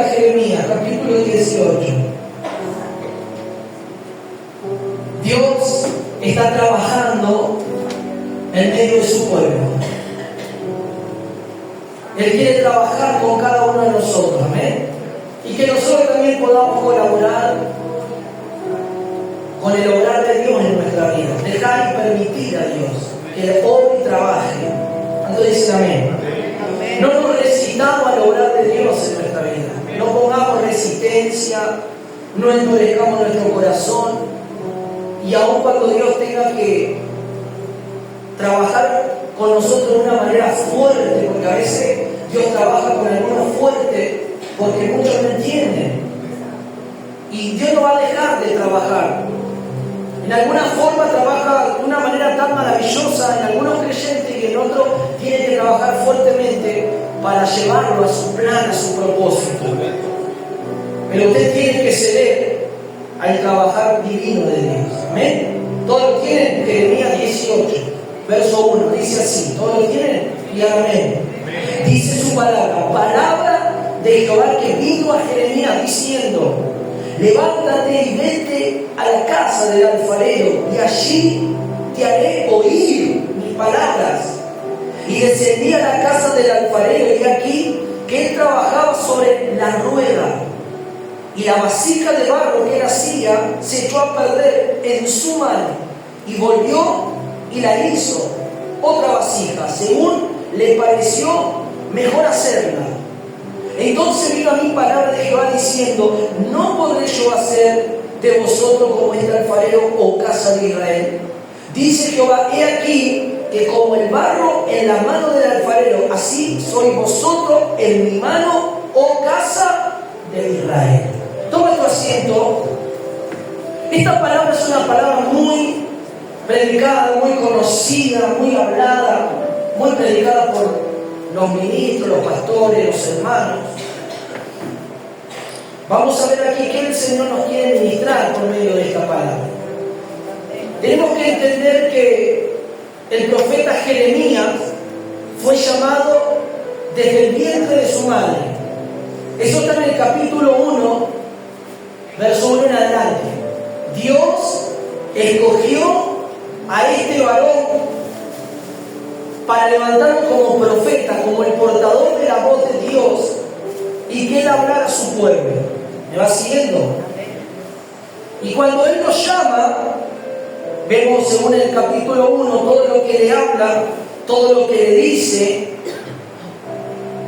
profeta Jeremías, capítulo 18. Dios está trabajando en medio de su pueblo. Él quiere trabajar con cada uno de nosotros, amén. Y que nosotros también podamos colaborar con el obrar de Dios en nuestra vida. Dejar y permitir a Dios que Él obre y trabaje. ¿Cuántos dicen amén? No nos resistamos al obrar de Dios en nuestra vida. No pongamos resistencia, no endurezcamos nuestro corazón. Y aun cuando Dios tenga que trabajar con nosotros de una manera fuerte, porque a veces Dios trabaja con algunos fuertes, porque muchos no entienden. Y Dios no va a dejar de trabajar. En alguna forma trabaja de una manera tan maravillosa en algunos creyentes y en otros tiene que trabajar fuertemente para llevarlo a su plan, a su propósito. Pero usted tiene que ceder al trabajar divino de Dios. ¿Amén? ¿Todos lo tienen? Jeremías 18, verso 1, dice así. ¿Todos lo tienen? Y amén. Dice su palabra de Jehová que vino a Jeremías diciendo: levántate y vete a la casa del alfarero, y allí te haré oír mis palabras. Y descendí a la casa del alfarero, y aquí que él trabajaba sobre la rueda, y la vasija de barro que él hacía se echó a perder en su mano, y volvió y la hizo otra vasija, según le pareció mejor hacerla. Entonces vino a mí palabra de Jehová diciendo: no podré yo hacer de vosotros como este alfarero, o casa de Israel. Dice Jehová: he aquí que como el barro en la mano del alfarero, así sois vosotros en mi mano, oh casa de Israel. Toma tu asiento. Esta palabra es una palabra muy predicada, muy conocida, muy hablada, muy predicada por los ministros, los pastores, los hermanos. Vamos a ver aquí qué el Señor nos quiere ministrar por medio de esta palabra. Tenemos que entender que el profeta Jeremías fue llamado desde el vientre de su madre. Eso está en el capítulo 1, verso 1 en adelante. Dios escogió a este varón para levantarlo como profeta, como el portador de la voz de Dios, y que él hablara a su pueblo. ¿Me va siguiendo? Y cuando él nos llama, vemos según el capítulo 1 todo lo que le habla, todo lo que le dice,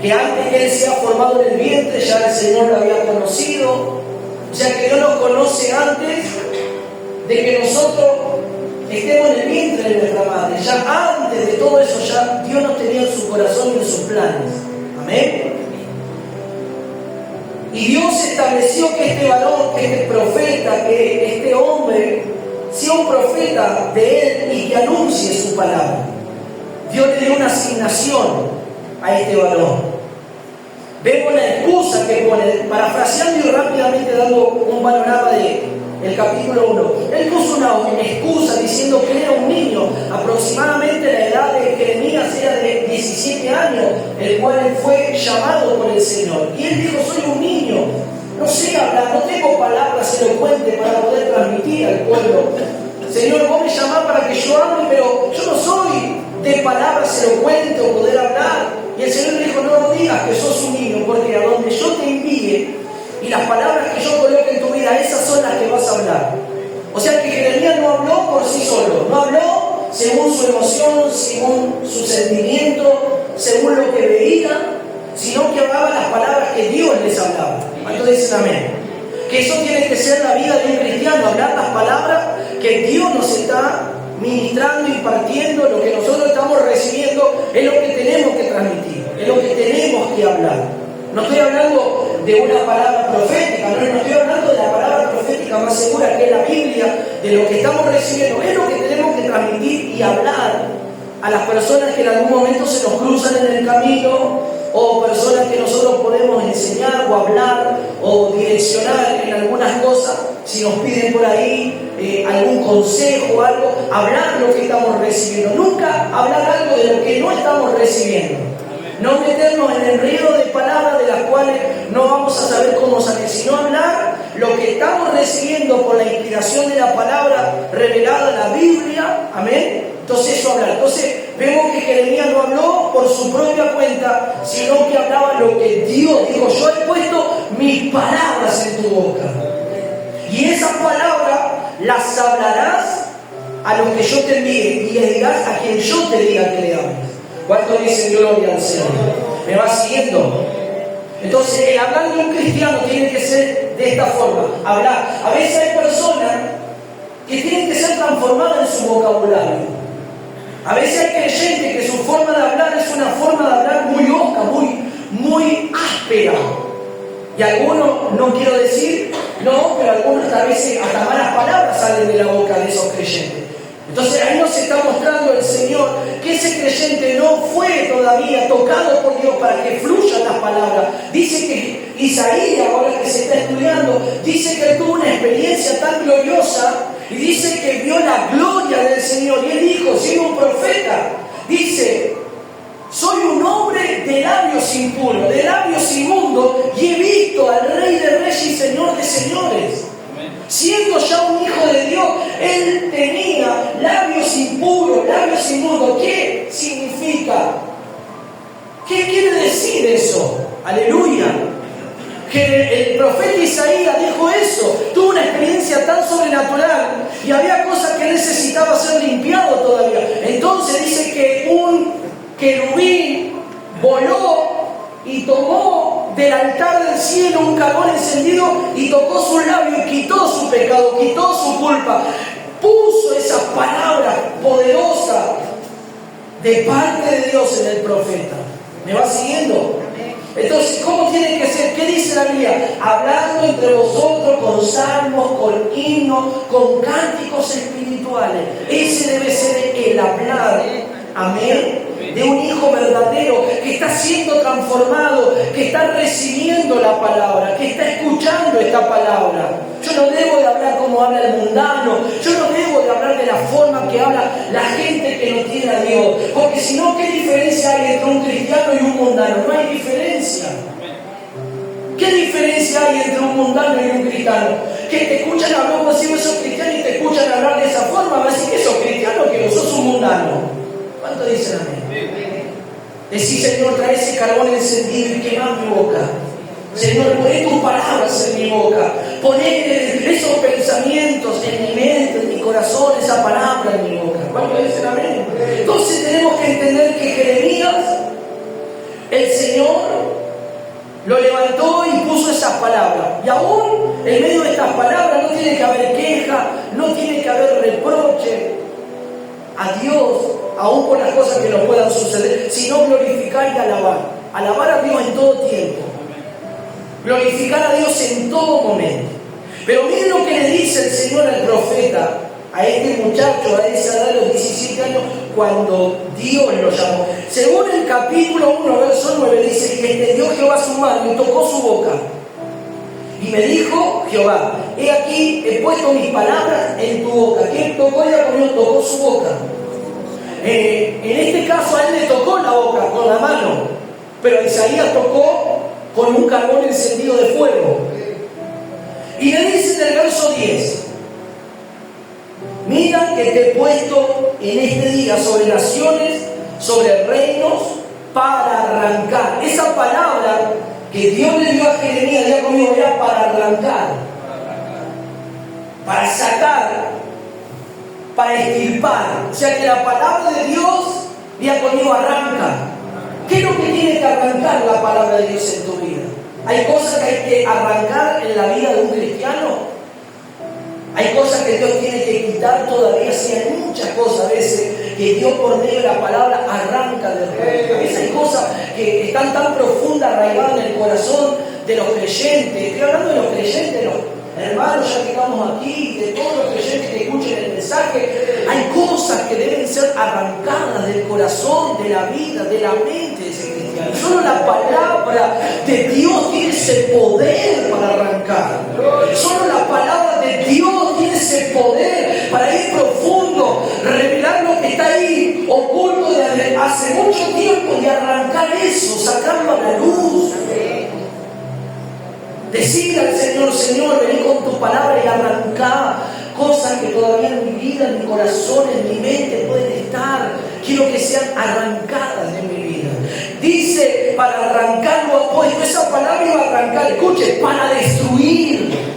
que antes que él sea formado en el vientre ya el Señor lo había conocido. O sea que Dios nos conoce antes de que nosotros estemos en el vientre de nuestra madre. Ya antes de todo eso, ya Dios nos tenía en su corazón y en sus planes. Amén. Y Dios estableció que este varón, que este profeta, que este hombre sea un profeta de él y que anuncie su palabra. Dios le dio una asignación a este varón. Vemos la excusa que pone, parafraseando y rápidamente dando un panorama del capítulo 1. Él puso una excusa diciendo que él era un niño. Aproximadamente la edad de Jeremías era de 17 años, el cual él fue llamado por el Señor. Y él dijo: soy un niño, no sé hablar, no tengo palabras elocuentes para poder transmitir al pueblo. Señor, vos me llamás para que yo hable, pero yo no soy de palabras elocuentes o poder hablar. Y el Señor le dijo: no digas que sos un niño, porque a donde yo te envíe y las palabras que yo coloque en tu vida, esas son las que vas a hablar. O sea que Jeremías no habló por sí solo, no habló según su emoción, según su sentimiento, según lo que veía, sino que hablaba las palabras que Dios les hablaba. ¿Cuántos dicen amén? Que eso tiene que ser la vida de un cristiano, hablar las palabras que Dios nos está ministrando, impartiendo. Lo que nosotros estamos recibiendo es lo que tenemos que transmitir, es lo que tenemos que hablar. No estoy hablando de una palabra profética, no estoy hablando de la palabra profética más segura que es la Biblia, de lo que estamos recibiendo, es lo que tenemos que transmitir y hablar a las personas que en algún momento se nos cruzan en el camino, o personas que nosotros podemos enseñar o hablar o direccionar en algunas cosas. Si nos piden por ahí algún consejo o algo, hablar lo que estamos recibiendo. Nunca hablar algo de lo que no estamos recibiendo. No meternos en el río de palabras de las cuales no vamos a saber saber cómo salir, sino hablar lo que estamos recibiendo por la inspiración de la palabra revelada en la Biblia. Amén. Entonces eso hablar. Entonces vemos que Jeremías no habló por su propia cuenta, sino que hablaba lo que Dios dijo. Yo he puesto mis palabras en tu boca. Y esas palabras las hablarás a los que yo te envíe y le dirás a quien yo te diga que le hables. ¿Cuánto dicen gloria al Señor? ¿Me va siguiendo? Entonces el hablar de un cristiano tiene que ser de esta forma. Hablar. A veces hay personas que tienen que ser transformadas en su vocabulario. A veces hay creyentes que su forma de hablar es una forma de hablar muy osca, muy áspera. Y algunos, no quiero decir, no, pero algunos a veces hasta malas palabras salen de la boca de esos creyentes. Entonces ahí nos está mostrando el Señor que ese creyente no fue todavía tocado por Dios para que fluyan las palabras. Dice que Isaías, ahora que se está estudiando, dice que tuvo una experiencia tan gloriosa y dice que vio la gloria del Señor. Y él dijo, siendo un profeta, dice: soy un hombre de labios impuros, de labios inmundos, y he visto al Rey de Reyes y Señor de Señores. Siendo ya un hijo de Dios, él tenía labios impuros, labios inmundos. ¿Qué significa? ¿Qué quiere decir eso? Aleluya. Que el profeta Isaías dijo eso, tuvo una experiencia tan sobrenatural y había cosas que necesitaba ser limpiado todavía. Entonces dice que un querubín voló y tomó del altar del cielo un carbón encendido y tocó su labio y quitó su pecado, quitó su culpa, puso esas palabras poderosas de parte de Dios en el profeta. ¿Me va siguiendo? Entonces, ¿cómo tiene que ser? ¿Qué dice la Biblia? Hablando entre vosotros con salmos, con himnos, con cánticos espirituales. Ese debe ser el hablar. Amén. De un hijo verdadero que está siendo transformado, que está recibiendo la palabra, que está escuchando esta palabra. Yo no debo de hablar como habla el mundano, yo no debo de hablar de la forma que habla la gente que no tiene a Dios, porque si no, ¿qué diferencia hay entre un cristiano y un mundano? No hay diferencia. ¿Qué diferencia hay entre un mundano y un cristiano? Que te escuchan hablar como si vos sos cristiano y te escuchan hablar de esa forma, va a decir que sos cristiano, que no sos un mundano. ¿Cuánto dicen amén? Decí: Señor, trae ese carbón encendido y quema mi boca. Señor, poné tus palabras en mi boca. Poné esos pensamientos en mi mente, en mi corazón, esa palabra en mi boca. ¿Cuánto dicen amén? Entonces tenemos que entender que Jeremías, el Señor lo levantó y puso esas palabras. Y aún en medio de estas palabras no tiene que haber queja, no tiene que haber reproche a Dios, aún por las cosas que nos puedan suceder, sino glorificar y alabar. Alabar a Dios en todo tiempo. Glorificar a Dios en todo momento. Pero miren lo que le dice el Señor al profeta, a este muchacho, a esa edad de los 17 años, cuando Dios lo llamó. Según el capítulo 1, verso 9, dice que extendió Jehová su mano y tocó su boca. Y me dijo Jehová: he aquí, he puesto mis palabras en tu boca. ¿Quién tocó? Ella tocó su boca. En este caso a él le tocó la boca con la mano, pero Isaías tocó con un carbón encendido de fuego. Y le dice en el verso 10: mira que te he puesto en este día sobre naciones, sobre reinos, para arrancar. Esa palabra que Dios le dio a Jeremías, ya conmigo, era para arrancar, para sacar, para extirpar. O sea que la palabra de Dios, ya conmigo, arranca. ¿Qué es lo que tiene que arrancar la palabra de Dios en tu vida? Hay cosas que hay que arrancar en la vida de un cristiano. Hay cosas que Dios tiene que quitar todavía. Sí, hay muchas cosas a veces que Dios por medio de la palabra arranca de raíz. A veces hay cosas que están tan profundas, arraigadas en el corazón de los creyentes. Estoy hablando de los creyentes, los hermanos, ya que estamos aquí, de todos los creyentes que escuchen el mensaje. Hay cosas que deben ser arrancadas del corazón, de la vida, de la mente de ese cristiano. Solo la palabra de Dios tiene ese poder para arrancar. Solo la palabra de Dios tiene ese poder para ir profundo, revelar lo que está ahí oculto desde hace mucho tiempo y arrancar eso, sacarlo a la luz. Decir al Señor, Señor, vení con tu palabra y arrancá cosas que todavía en mi vida, en mi corazón, en mi mente pueden estar. Quiero que sean arrancadas de mi vida. Dice, para arrancar lo opuesto. Esa palabra iba a arrancar, escuche, para destruir.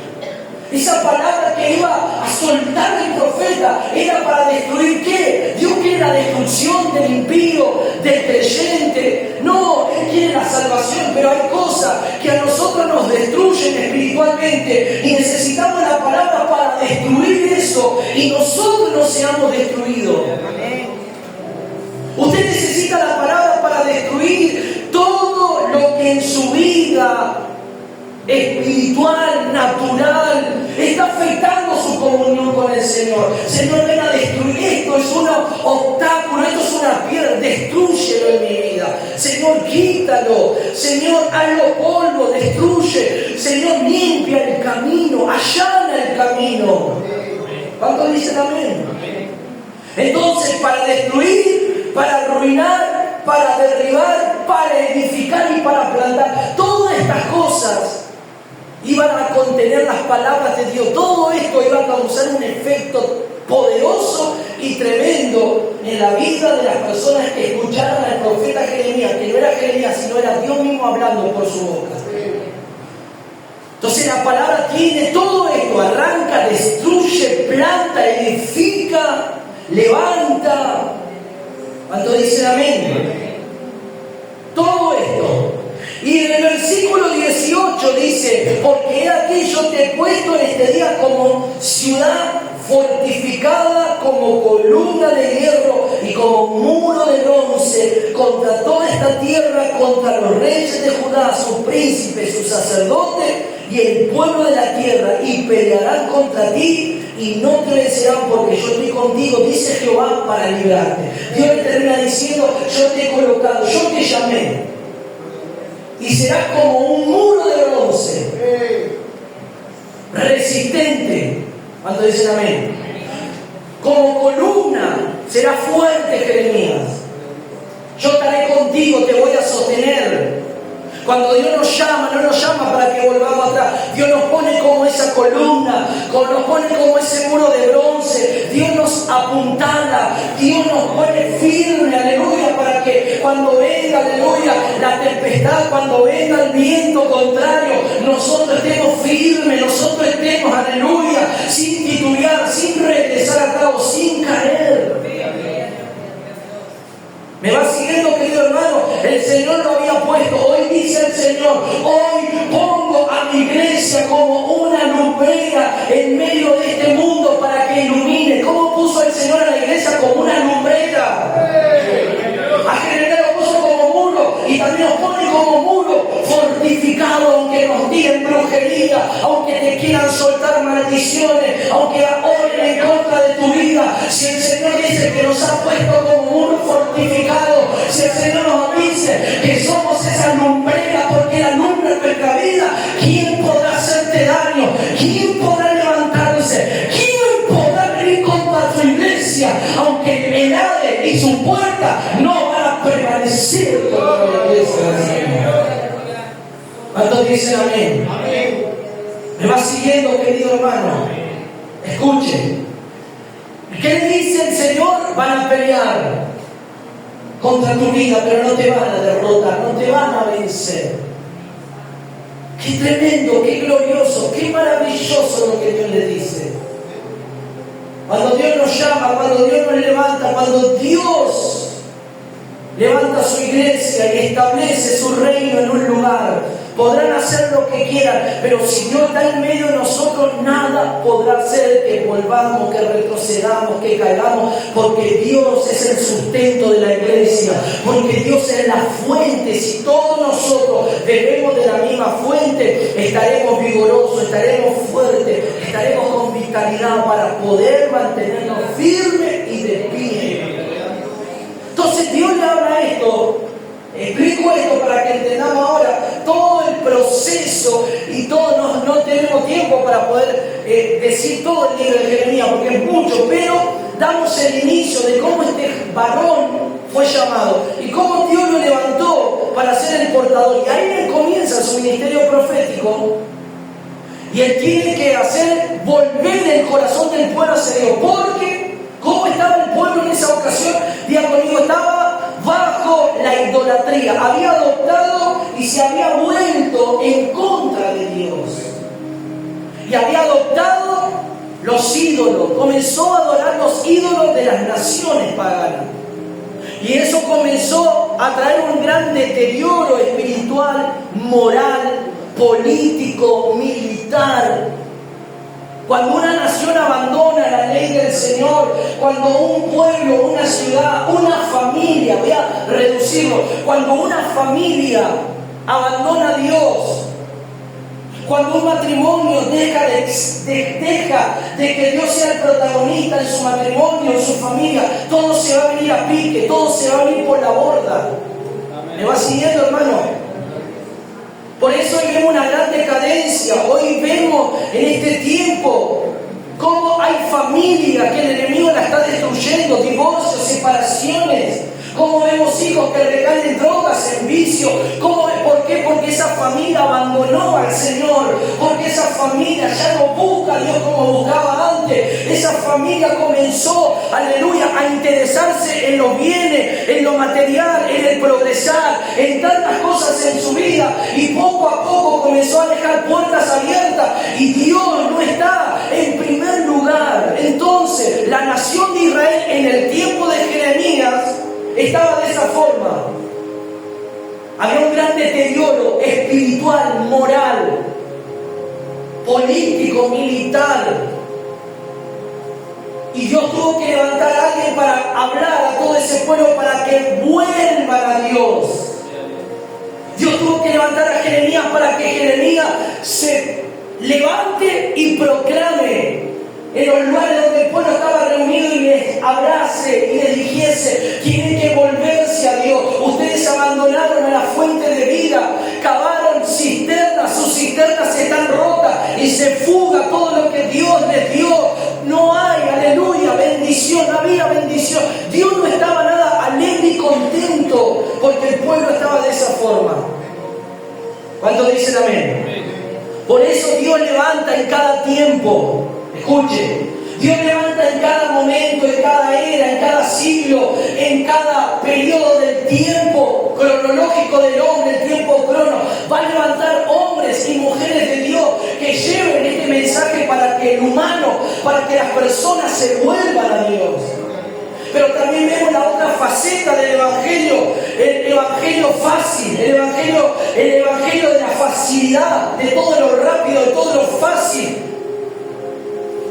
Esa palabra que iba a soltar el profeta era para destruir ¿qué? Dios quiere la destrucción del impío, del creyente. No, Él quiere la salvación, pero hay cosas que a nosotros nos destruyen espiritualmente y necesitamos la palabra para destruir eso y nosotros no seamos destruidos. Usted necesita la palabra para destruir todo lo que en su vida espiritual, natural, está afectando su comunión con el Señor. Señor, ven a destruir esto, es un obstáculo, esto es una piedra, destrúyelo en mi vida. Señor, quítalo. Señor, hazlo polvo, destruye. Señor, limpia el camino, allana el camino. ¿Cuántos dicen amén? Entonces, para destruir, para arruinar, para derribar, para edificar y para plantar, todas estas cosas iban a contener las palabras de Dios. Todo esto iba a causar un efecto poderoso y tremendo en la vida de las personas que escucharon al profeta Jeremías, que no era Jeremías, sino era Dios mismo hablando por su boca. Entonces la palabra tiene todo esto: arranca, destruye, planta, edifica, levanta. ¿Cuánto dicen amén? Todo esto. Y en el versículo 18 dice: porque he aquí yo te he puesto en este día como ciudad fortificada, como columna de hierro y como muro de bronce contra toda esta tierra, contra los reyes de Judá, sus príncipes, sus sacerdotes y el pueblo de la tierra, y pelearán contra ti y no te vencerán, porque yo estoy contigo, dice Jehová, para librarte. Dios le termina diciendo: yo te he colocado, yo te llamé, y serás como un muro de bronce, resistente. ¿Cuánto dicen amén? Como columna, será fuerte, Jeremías. Yo estaré contigo, te voy a sostener. Cuando Dios nos llama, no nos llama para que volvamos atrás. Dios nos pone como esa columna, nos pone como ese muro de bronce. Dios nos apuntala, Dios nos pone firme, aleluya, para que cuando venga, aleluya, la tempestad, cuando venga el viento contrario, nosotros estemos firmes, nosotros estemos, aleluya, sin titubear, sin regresar atrás, sin caer. ¿Me va siguiendo, querido hermano? El Señor lo había puesto. Hoy dice el Señor: hoy pongo a mi iglesia como una lumbrera en medio de este mundo para que ilumine. ¿Cómo puso el Señor a la iglesia? Como una lumbrera. A Jeremías lo puso como muro y también nos pone como muro fortificado, aunque nos digan brujería, aunque te quieran soltar maldiciones, aunque oren en contra de tu vida. Si el Señor dice que nos ha puesto como muro fortificado, si el Señor nos dice que somos esa lumbrera porque la alumbra en nuestra vida, ¿quién podrá hacerte daño? ¿Quién podrá levantarse? ¿Quién podrá venir contra tu iglesia? Aunque el Hades y su puerta no van a permanecer contra la iglesia del Señor. ¿Cuántos dicen amén? ¿Me va siguiendo, querido hermano? Escuchen. ¿Qué dice el Señor? Van a pelear contra tu vida, pero no te van a derrotar, no te van a vencer. Qué tremendo, qué glorioso, qué maravilloso lo que Dios le dice. Cuando Dios nos llama, cuando Dios nos levanta, cuando Dios levanta su iglesia y establece su reino en un lugar, podrán hacer lo que quieran, pero si Dios está en medio de nosotros, nada podrá hacer que volvamos, que retrocedamos, que caigamos, porque Dios es el sustento de la iglesia, porque Dios es la fuente. Si todos nosotros bebemos de la misma fuente, estaremos vigorosos, estaremos fuertes, estaremos con vitalidad para poder mantenernos firmes y de pie. Entonces Dios le habla esto. Explico esto para que entendamos ahora todo el proceso y todo. No tenemos tiempo para poder decir todo el libro de Jeremías porque es mucho, pero damos el inicio de cómo este varón fue llamado y cómo Dios lo levantó para ser el portador. Y ahí comienza su ministerio profético Y Él tiene que hacer volver el corazón del pueblo hacia Dios. Porque, ¿cómo estaba el pueblo en esa ocasión? Diga conmigo, estaba bajo la idolatría. Había adoptado y se había vuelto en contra de Dios. Y había adoptado los ídolos. Comenzó a adorar los ídolos de las naciones paganas. Y eso comenzó a traer un gran deterioro espiritual, moral, político, militar. Cuando una nación abandona la ley del Señor, cuando un pueblo, una ciudad, una familia, voy a reducirlo, cuando una familia abandona a Dios, cuando un matrimonio deja de que Dios sea el protagonista en su matrimonio, en su familia, todo se va a venir a pique, todo se va a venir por la borda. ¿Me va siguiendo, hermano? Por eso hoy vemos una gran decadencia. Hoy vemos en este tiempo cómo hay familias que el enemigo la está destruyendo, divorcios, separaciones. Cómo vemos hijos que recaen en drogas, en vicio. ¿Por qué? Porque esa familia abandonó al Señor. Porque esa familia ya no busca a Dios como buscaba antes. Esa familia comenzó, aleluya, a interesarse en los bienes, en lo material, en el progresar, en tantas cosas en su vida. Y poco a poco comenzó a dejar puertas abiertas. Y Dios no está en primer lugar. Entonces, la nación de Israel en el tiempo de Jeremías estaba de esa forma. Había un gran deterioro espiritual, moral, político, militar. Y Dios tuvo que levantar a alguien para hablar a todo ese pueblo para que vuelvan a Dios. Dios tuvo que levantar a Jeremías para que Jeremías se levante y proclame en los lugares donde el pueblo estaba reunido y les abrace y les dijese: tienen que volverse a Dios. Ustedes abandonaron a la fuente de vida, cavaron cisternas, sus cisternas están rotas y se fuga todo lo que Dios les dio. No hay, aleluya, bendición, no había bendición. Dios no estaba nada alegre y contento porque el pueblo estaba de esa forma. ¿Cuántos dicen amén? Por eso Dios levanta en cada tiempo. Escuche, Dios levanta en cada momento, en cada era, en cada siglo, en cada periodo del tiempo cronológico del hombre, el tiempo crono. Va a levantar hombres y mujeres de Dios que lleven este mensaje para que el humano, para que las personas se vuelvan a Dios. Pero también vemos la otra faceta del Evangelio, el Evangelio fácil, el Evangelio de la facilidad, de todo lo rápido, de todo lo fácil.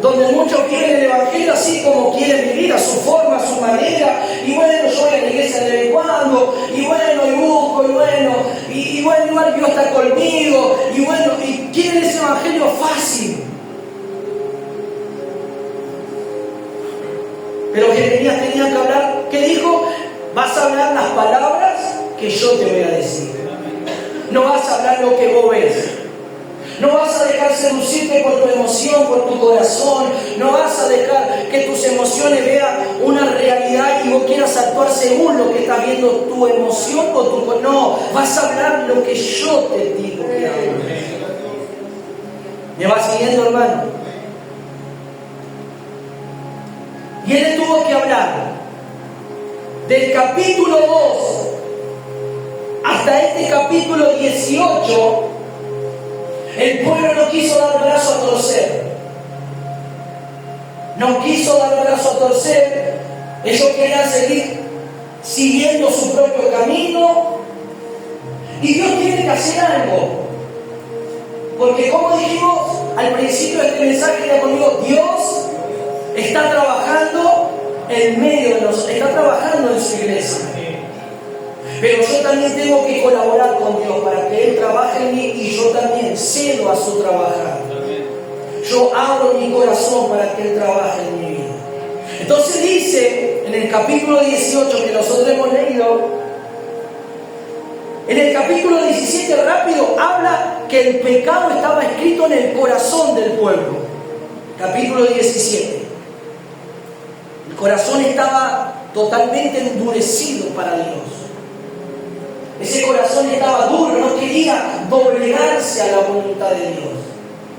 Donde muchos viven el Evangelio así como quieren vivir, a su forma, a su manera. Y bueno, yo voy a la iglesia de vez en cuando, y bueno, y busco, y bueno, igual Dios está conmigo, y bueno, y quieren ese Evangelio fácil. Pero Jeremías tenía que hablar, ¿qué dijo? Vas a hablar las palabras que yo te voy a decir. No vas a hablar lo que vos ves. No vas a dejar seducirte por tu emoción, por tu corazón. No vas a dejar que tus emociones vean una realidad y vos quieras actuar según lo que está viendo tu emoción o tu corazón. No, vas a hablar lo que yo te digo que hables. ¿Me vas siguiendo, hermano? Y él tuvo que hablar del capítulo 2 hasta este capítulo 18. El pueblo no quiso dar brazo a torcer. No quiso dar brazo a torcer. Ellos querían seguir siguiendo su propio camino. Y Dios tiene que hacer algo. Porque como dijimos al principio de este mensaje, ya conmigo, Dios está trabajando en medio de nosotros, está trabajando en su iglesia. Pero yo también tengo que colaborar con Dios para que Él trabaje en mí y yo también cedo a su trabajar. Yo abro mi corazón para que Él trabaje en mi vida. Entonces dice en el capítulo 18 que nosotros hemos leído, en el capítulo 17 rápido habla que el pecado estaba escrito en el corazón del pueblo. Capítulo 17. El corazón estaba totalmente endurecido para Dios. Ese corazón estaba duro, no quería doblegarse a la voluntad de Dios.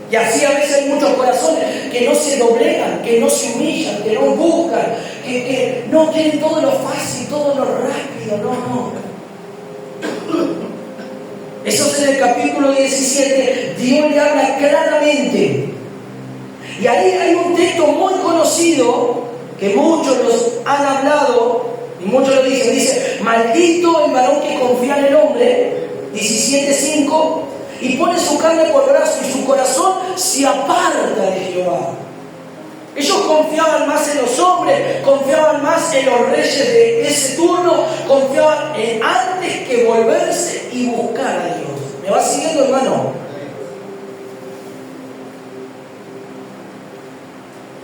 Y así a veces hay muchos corazones que no se doblegan, que no se humillan, que no buscan, que no quieren todo lo fácil, todo lo rápido, no. Eso es en el capítulo 17, Dios le habla claramente. Y ahí hay un texto muy conocido, que muchos los han hablado, y muchos lo dicen, dice, maldito el varón que confía en el hombre, 17:5, y pone su carne por brazo y su corazón se aparta de Jehová. Ellos confiaban más en los hombres, confiaban más en los reyes de ese turno, confiaban en antes que volverse y buscar a Dios. ¿Me va siguiendo, hermano?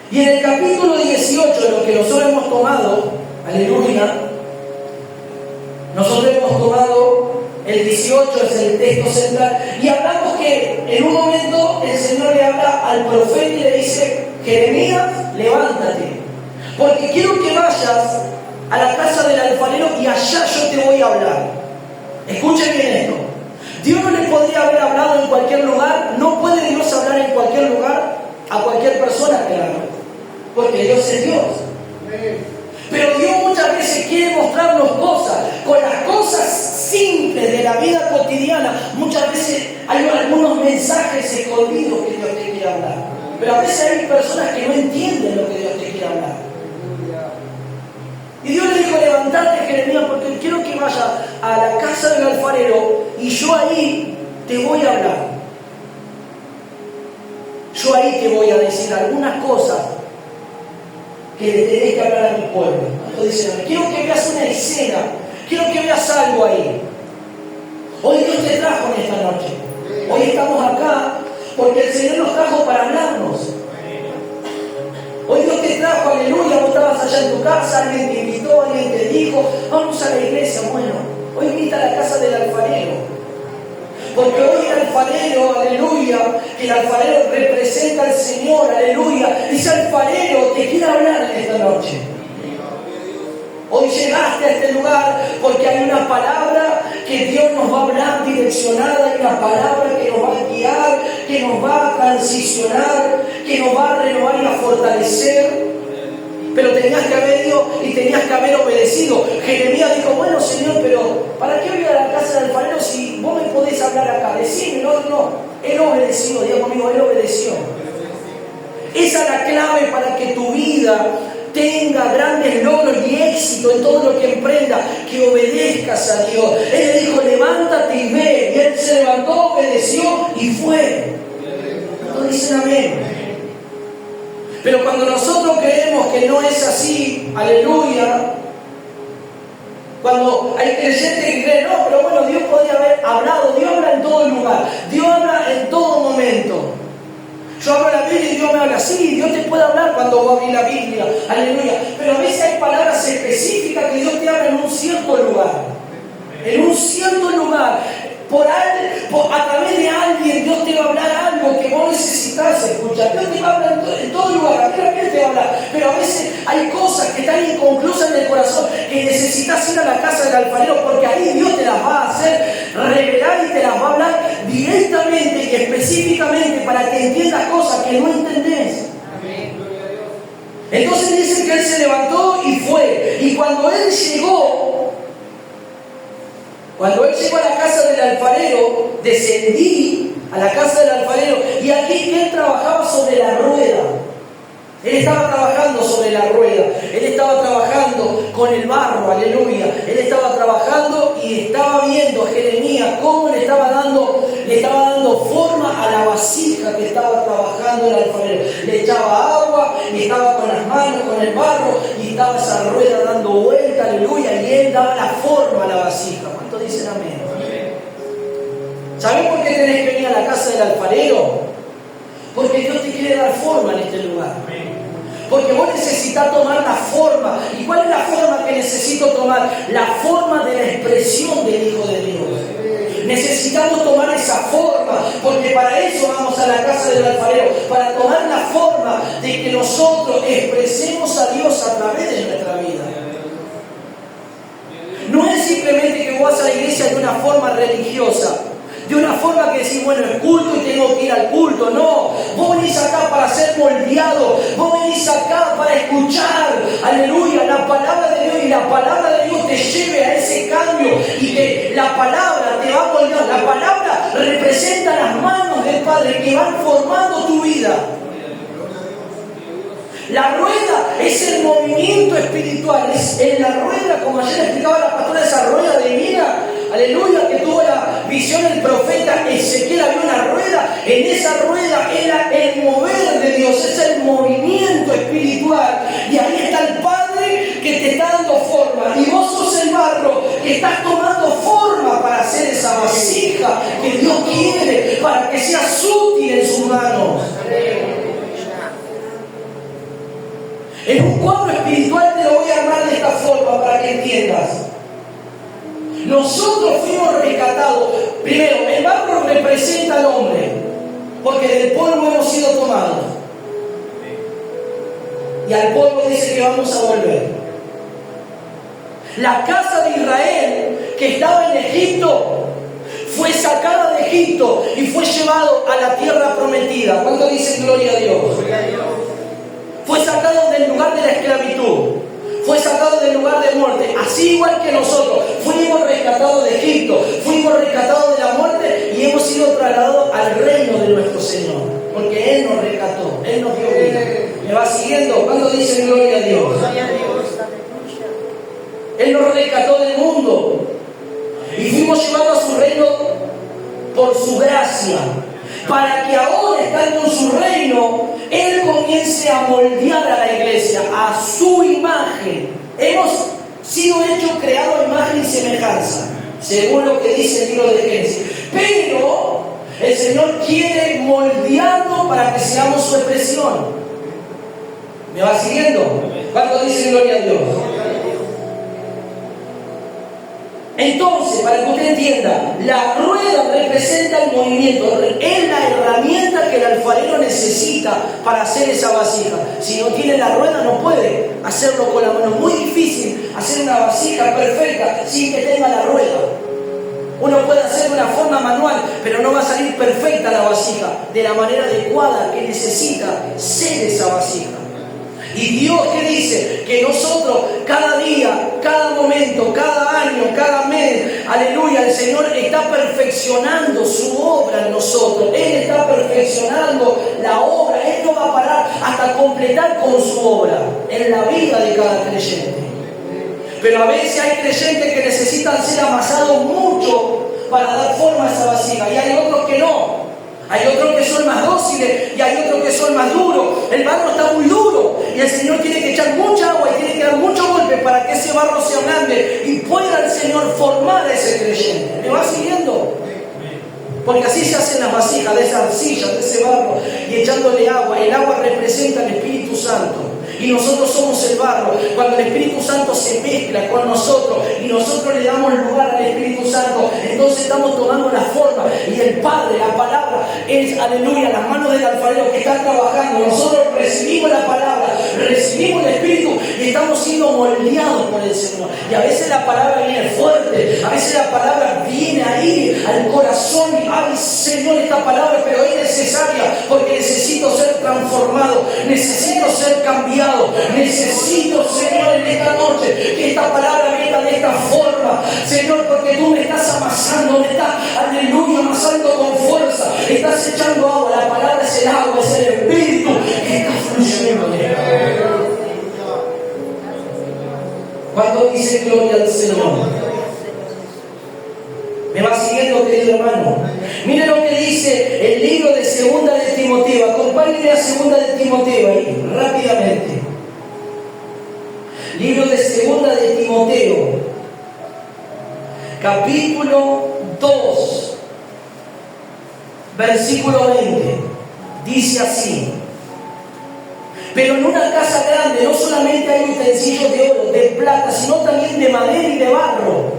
Y en el capítulo 18, lo que nosotros hemos tomado, aleluya, nosotros hemos tomado el 18, es el texto central, y hablamos que en un momento el Señor le habla al profeta y le dice, Jeremías, levántate, porque quiero que vayas a la casa del alfarero y allá yo te voy a hablar. Escuchen bien esto. Dios no le podría haber hablado en cualquier lugar, no puede Dios hablar en cualquier lugar a cualquier persona, claro, porque Dios es Dios. Pero Dios muchas veces quiere mostrarnos cosas, con las cosas simples de la vida cotidiana, muchas veces hay algunos mensajes escondidos que Dios te quiere hablar. Pero a veces hay personas que no entienden lo que Dios te quiere hablar. Y Dios le dijo, levantate, Jeremías, porque quiero que vayas a la casa del alfarero y yo ahí te voy a hablar. Yo ahí te voy a decir algunas cosas que le tenés que hablar a mi pueblo. Quiero que veas una escena, quiero que veas algo ahí. Hoy Dios te trajo en esta noche. Hoy estamos acá porque el Señor nos trajo para hablarnos. Hoy Dios te trajo, aleluya, vos estabas allá en tu casa, alguien te invitó, alguien te dijo, vamos a la iglesia. Bueno, hoy invita a la casa del alfarero. Porque hoy el alfarero, aleluya, que el alfarero representa al Señor, aleluya. Ese alfarero te quiere hablar en esta noche. Hoy llegaste a este lugar porque hay una palabra que Dios nos va a hablar direccionada, hay una palabra que nos va a guiar, que nos va a transicionar, que nos va a renovar y a fortalecer. Pero tenías que haber ido y tenías que haber obedecido. Jeremías dijo, bueno Señor, pero ¿para qué voy a la casa del alfarero si vos me podés hablar acá? Decime, no. Él obedeció, diga conmigo, él obedeció. Esa es la clave para que tu vida tenga grandes logros y éxito en todo lo que emprenda, que obedezcas a Dios. Él le dijo, levántate y ve. Y él se levantó, obedeció y fue. ¿No dicen amén? Pero cuando nosotros creemos que no es así, aleluya, cuando hay creyentes que creen, no, pero bueno, Dios podría haber hablado, Dios habla en todo lugar, Dios habla en todo momento. Yo abro la Biblia y Dios me habla, sí, Dios te puede hablar cuando vos abrís la Biblia, aleluya, pero a veces hay palabras específicas que Dios te habla en un cierto lugar, a través de alguien Dios te va a hablar algo que vos necesitas escuchar. Dios te va a hablar en todo lugar, aquí también te va a hablar, pero a veces hay cosas que están inconclusas en el corazón que necesitas ir a la casa del alfarero porque ahí Dios te las va a hacer revelar y te las va a hablar directamente y específicamente para que entiendas cosas que no entendés. Entonces dice que él se levantó y fue, y cuando él llegó a la casa del alfarero, descendí a la casa del alfarero, y aquí que él trabajaba sobre la rueda. Él estaba trabajando sobre la rueda, él estaba trabajando con el barro, aleluya. Él estaba trabajando y estaba viendo a Jeremías cómo le estaba dando forma a la vasija que estaba trabajando el alfarero. Le echaba agua y estaba con las manos, con el barro, y estaba esa rueda dando vuelta, aleluya, y él daba la forma a la vasija. ¿Cuántos dicen amén? ¿Sabés por qué tenés que venir a la casa del alfarero? Porque Dios te quiere dar forma en este lugar. Porque vos necesitas tomar la forma. ¿Y cuál es la forma que necesito tomar? La forma de la expresión del Hijo de Dios. Necesitamos tomar esa forma, porque para eso vamos a la casa del alfarero, para tomar la forma de que nosotros expresemos a Dios a través de nuestra vida. No es simplemente que vos vas a la iglesia de una forma religiosa, de una forma que decís, bueno, el culto y tengo que ir al culto. No, moldeado. Vos venís acá para escuchar, aleluya, la palabra de Dios, y la palabra de Dios te lleve a ese cambio, y que la palabra te va a moldear. La palabra representa las manos del Padre que van formando tu vida. La rueda es el movimiento espiritual, es en la rueda, como ayer explicaba la pastora, esa rueda de vida, aleluya, que tuvo la visión del profeta Ezequiel. Había una rueda, en esa rueda era el mover de Dios, es el movimiento espiritual, y ahí está el Padre que te está dando forma, y vos sos el barro que estás tomando forma para hacer esa vasija que Dios quiere, para que seas útil en sus manos. En un cuadro espiritual te lo voy a armar de esta forma para que entiendas. Nosotros fuimos rescatados. Primero, el barro representa al hombre, porque del polvo hemos sido tomados. Y al polvo dice que vamos a volver. La casa de Israel, que estaba en Egipto, fue sacada de Egipto y fue llevado a la tierra prometida. ¿Cuánto dicen gloria a Dios? Fue sacado del lugar de la esclavitud, fue sacado del lugar de muerte, así igual que nosotros. Fuimos rescatados de Egipto, fuimos rescatados de la muerte y hemos sido trasladados al reino de nuestro Señor, porque Él nos rescató, Él nos dio vida. ¿Me va siguiendo? ¿Cuándo dicen gloria a Dios? Él nos rescató del mundo y fuimos llevados a su reino por su gracia, para que ahora, estando en su reino, Él comience a moldear a la iglesia a su imagen. Hemos sido hechos, creados a imagen y semejanza, según lo que dice el libro de Génesis. Pero el Señor quiere moldearnos para que seamos su expresión. ¿Me va siguiendo? ¿Cuánto dice gloria a Dios? Entonces, para que usted entienda, la rueda representa el movimiento, es la herramienta que el alfarero necesita para hacer esa vasija. Si no tiene la rueda, no puede hacerlo con la mano. Es muy difícil hacer una vasija perfecta sin que tenga la rueda. Uno puede hacerlo de una forma manual, pero no va a salir perfecta la vasija de la manera adecuada que necesita ser esa vasija. Y Dios, ¿qué dice? Que nosotros cada día, cada momento, cada año, cada mes, aleluya, el Señor está perfeccionando su obra en nosotros. Él está perfeccionando la obra. Él no va a parar hasta completar con su obra en la vida de cada creyente. Pero a veces hay creyentes que necesitan ser amasados mucho para dar forma a esa vasija, y hay otros que no. Hay otros que son más dóciles y hay otros que son más duros. El barro está muy duro y el Señor tiene que echar mucha agua y tiene que dar mucho golpe para que ese barro se ablande y pueda el Señor formar a ese creyente. ¿Me va siguiendo? Porque así se hacen las vasijas, de esa arcilla, de ese barro, y echándole agua. El agua representa el Espíritu Santo y nosotros somos el barro. Cuando el Espíritu Santo se mezcla con nosotros y nosotros le damos lugar al Espíritu Santo, entonces estamos tomando la forma, y el Padre, la palabra, es, aleluya, las manos del alfarero que está trabajando. Nosotros recibimos la palabra, recibimos el Espíritu y estamos siendo moldeados por el Señor. Y a veces la palabra viene fuerte, a veces la palabra viene ahí al corazón y, ay Señor, esta palabra, pero es necesaria porque necesito ser transformado, necesito ser cambiado, necesito, Señor, en esta noche que esta palabra venga de esta forma, Señor, porque tú me estás amasando, me estás, aleluya, amasando con fuerza, estás echando agua. La palabra es el agua, es el Espíritu que está fluyendo de ella. Cuando dice gloria al Señor, ¿me va siguiendo, querido hermano? Mire lo que dice el libro de Segunda de Timoteo. Acompáñenme a Segunda de Timoteo ahí, rápidamente. Libro de Segunda de Timoteo, capítulo 2, versículo 20. Dice así: pero en una casa grande no solamente hay utensilios de oro, de plata, sino también de madera y de barro.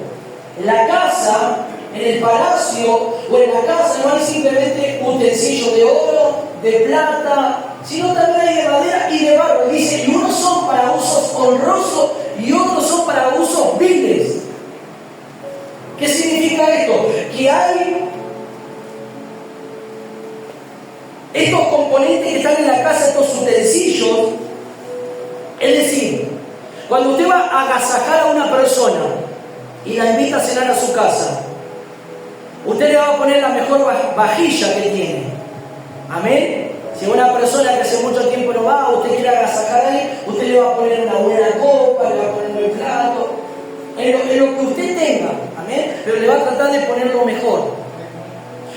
En la casa, en el palacio o en la casa no hay simplemente utensilios de oro, de plata, sino también hay de madera y de barro. Dice, y unos son para usos honrosos y otros son para usos viles. ¿Qué significa esto? Que hay estos componentes que están en la casa, estos utensilios, es decir, cuando usted va a agasajar a una persona y la invita a cenar a su casa, usted le va a poner la mejor vajilla que tiene. Amén. Si una persona que hace mucho tiempo no va, usted quiere agasajar ahí, usted le va a poner una buena copa, le va a poner un buen plato, en lo que usted tenga. Amén. Pero le va a tratar de poner lo mejor.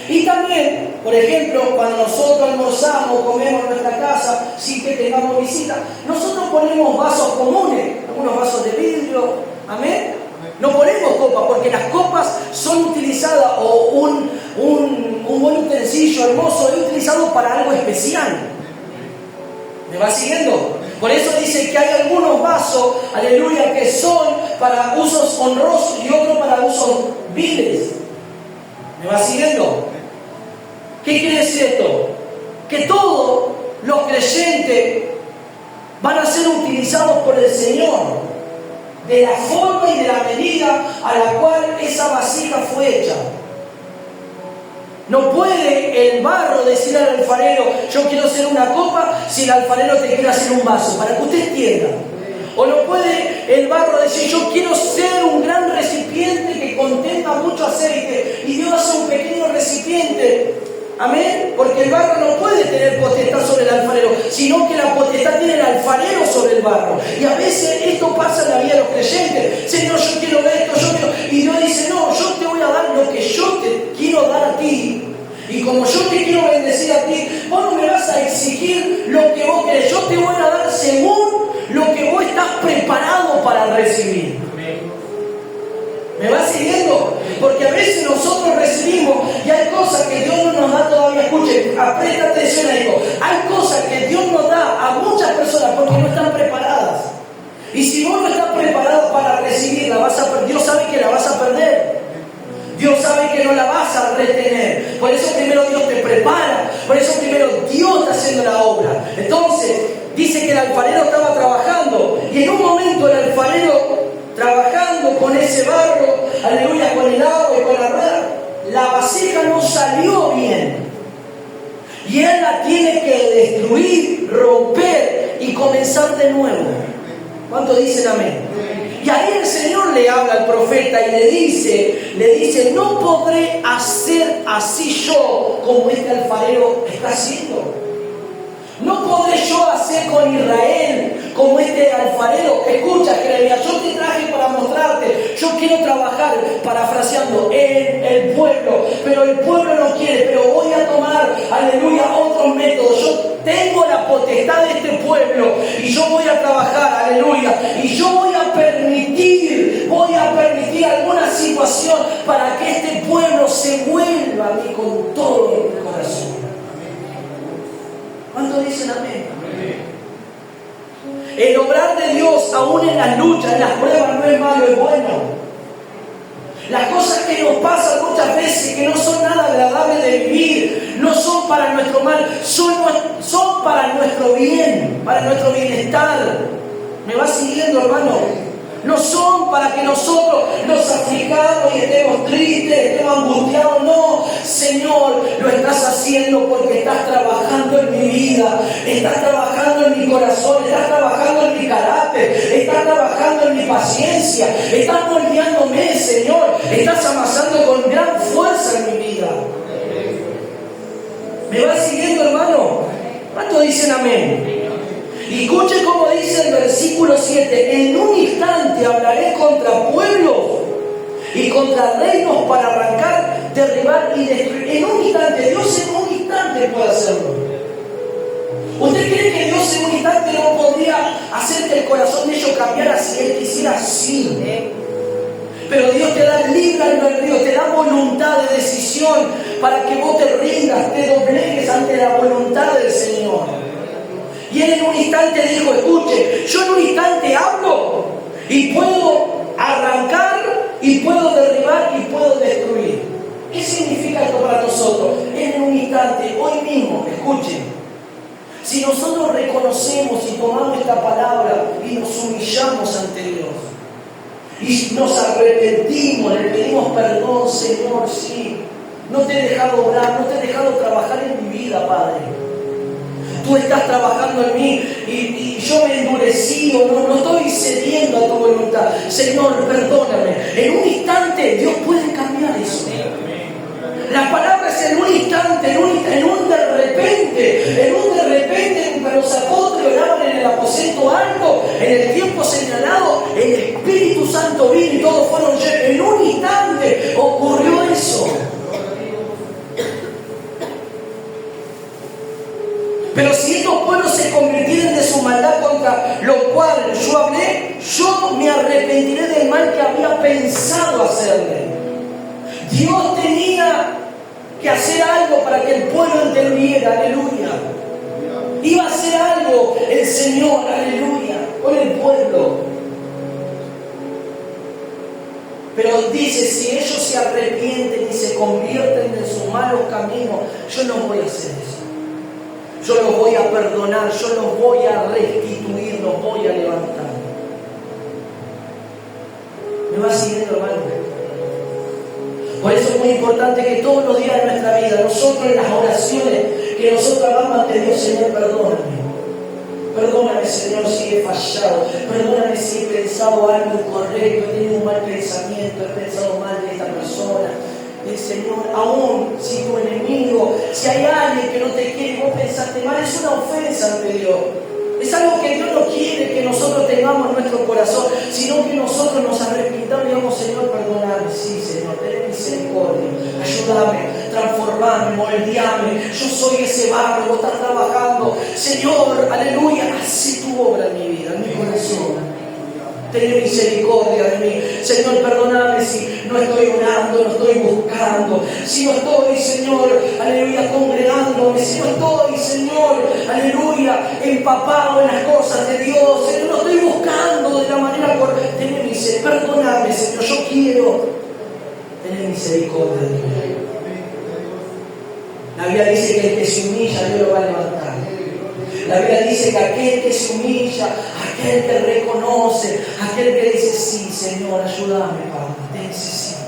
Y también, por ejemplo, cuando nosotros almorzamos, comemos en nuestra casa, sin que tengamos visita, nosotros ponemos vasos comunes, algunos vasos de vidrio, amén. No ponemos copas, porque las copas son utilizadas, o un buen utensilio hermoso es utilizado para algo especial. ¿Me va siguiendo? Por eso dice que hay algunos vasos, aleluya, que son para usos honrosos y otros para usos viles. ¿Me va siguiendo? ¿Qué quiere decir esto? Que todos los creyentes van a ser utilizados por el Señor de la forma y de la medida a la cual esa vasija fue hecha. No puede el barro decir al alfarero, yo quiero hacer una copa, si el alfarero te quiere hacer un vaso, para que usted entienda. O no puede el barro decir, yo quiero ser un gran recipiente que contenga mucho aceite, y Dios hace un pequeño recipiente. Amén, porque el barro no puede tener potestad sobre el alfarero, sino que la potestad tiene el alfarero sobre el barro. Y a veces esto pasa en la vida de los creyentes. Señor, yo quiero esto, yo quiero... Y Dios dice, no, yo te voy a dar lo que yo te quiero dar a ti. Y como yo te quiero bendecir a ti, vos no me vas a exigir lo que vos querés. Yo te voy a dar según lo que vos estás preparado para recibir. ¿Me va siguiendo? Porque a veces nosotros recibimos y hay cosas que Dios no nos da todavía. Escuchen, presta atención a esto. Hay cosas que Dios nos da a muchas personas porque no están preparadas. Y si vos no estás preparado para recibirla, Dios sabe que la vas a perder. Dios sabe que no la vas a retener. Por eso primero Dios te prepara. Por eso primero Dios está haciendo la obra. Entonces, dice que el alfarero estaba trabajando. Y en un momento el alfarero, trabajando con ese barro, aleluya, con el agua y con la rueda, la vasija no salió bien. Y él la tiene que destruir, romper y comenzar de nuevo. ¿Cuántos dicen amén? Y ahí el Señor le habla al profeta y le dice, no podré hacer así yo como este alfarero está haciendo. No podré yo hacer con Israel como este alfarero. Escucha, Jeremías, yo te traje para mostrarte. Yo quiero trabajar, parafraseando, en el pueblo. Pero el pueblo no quiere. Pero voy a tomar, aleluya, otros métodos. Yo tengo la potestad de este pueblo. Y yo voy a trabajar, aleluya. Y yo voy a permitir alguna situación para que este pueblo se vuelva a mí con todo el corazón. ¿Cuántos dicen amén? El obrar de Dios, aún en las luchas, en las pruebas, no es malo, es bueno. Las cosas que nos pasan muchas veces, que no son nada agradables de vivir, no son para nuestro mal, son para nuestro bien, para nuestro bienestar. ¿Me va siguiendo, hermano? No son para que nosotros nos aflijamos y estemos tristes, estemos angustiados. No, Señor, lo estás haciendo porque estás trabajando en mi vida, estás trabajando en mi corazón, estás trabajando en mi carácter, estás trabajando en mi paciencia, estás moldeándome, Señor, estás amasando con gran fuerza en mi vida. ¿Me va siguiendo, hermano? ¿Cuántos dicen amén? Y escuche cómo dice el versículo 7, en un instante hablaré contra pueblos y contra reinos para arrancar, derribar y destruir. En un instante, Dios en un instante puede hacerlo. ¿Usted cree que Dios en un instante no podría hacer que el corazón de ellos cambiara si Él quisiera? Sí. Pero Dios te da libre albedrío, te da voluntad de decisión para que vos te rindas, te doblegues ante la voluntad del Señor. Y Él en un instante dijo, escuche, yo en un instante hablo y puedo arrancar y puedo derribar y puedo destruir. ¿Qué significa esto para nosotros? Él en un instante, hoy mismo, escuchen, si nosotros reconocemos y tomamos esta palabra y nos humillamos ante Dios y nos arrepentimos, le pedimos perdón, Señor, sí, no te he dejado obrar, no te he dejado trabajar en mi vida, Padre. Tú estás trabajando en mí y yo me endurecí, no estoy cediendo a tu voluntad. Señor, perdóname. En un instante Dios puede cambiar eso. La palabra es en un instante, en un de repente, mientras los apóstoles oraban en el aposento alto, en el tiempo señalado, el Espíritu Santo vino y todos fueron llenos. En un instante ocurrió eso. Pero si estos pueblos se convirtieren de su maldad contra lo cual yo hablé, yo me arrepentiré del mal que había pensado hacerle. Dios tenía que hacer algo para que el pueblo entendiera, aleluya. Iba a hacer algo el Señor, aleluya, con el pueblo. Pero dice, si ellos se arrepienten y se convierten de sus malos caminos, yo no voy a hacer eso. Yo los voy a perdonar, yo los voy a restituir, los voy a levantar. ¿Me va siguiendo, hermano? Por eso es muy importante que todos los días de nuestra vida, nosotros en las oraciones que nosotros hagamos ante Dios, Señor, perdóname. Perdóname, Señor, si he fallado. Perdóname si he pensado algo incorrecto, he tenido un mal pensamiento, he pensado mal de esta persona. Señor, aún si tu enemigo, si hay alguien que no te quiere y vos pensaste mal, es una ofensa ante Dios. Es algo que Dios no quiere que nosotros tengamos en nuestro corazón, sino que nosotros nos arrepintamos y digamos, Señor, perdóname. Sí, Señor, ten misericordia, ayúdame, transformame, moldeame. Yo soy ese barro, vos estás trabajando. Señor, aleluya, haz tu obra en mi vida, en mi corazón. Ten misericordia de mí. Señor, perdóname si no estoy orando, no estoy buscando. Si no estoy, Señor, aleluya, congregándome. Si no estoy, Señor, aleluya, empapado en las cosas de Dios. Señor, no estoy buscando de la manera correcta. Ten misericordia. Perdóname, Señor. Yo quiero tener misericordia de mí. La Biblia dice que el que se humilla, Dios lo va a levantar. La Biblia dice que aquel que se humilla, aquel que reconoce, aquel que dice, sí, Señor, ayúdame, Padre, te necesito.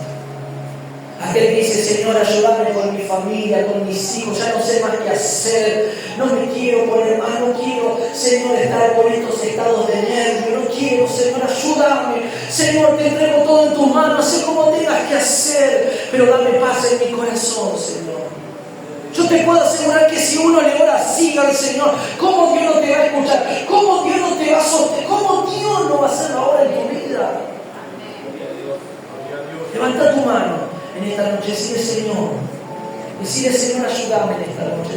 Aquel que dice, Señor, ayúdame con mi familia, con mis hijos, ya no sé más qué hacer, no me quiero poner más, no quiero, Señor, estar con estos estados de nervio, no quiero, Señor, ayúdame, Señor, te entrego todo en tus manos, sé cómo tengas que hacer, pero dame paz en mi corazón, Señor. Yo te puedo asegurar que si uno le ora así al Señor, ¿cómo Dios no te va a escuchar? ¿Cómo Dios no te va a sostener? ¿Cómo Dios no va a hacer la obra en tu vida? Levanta tu mano en esta noche, decide, Señor. Decide, Señor, ayúdame en esta noche.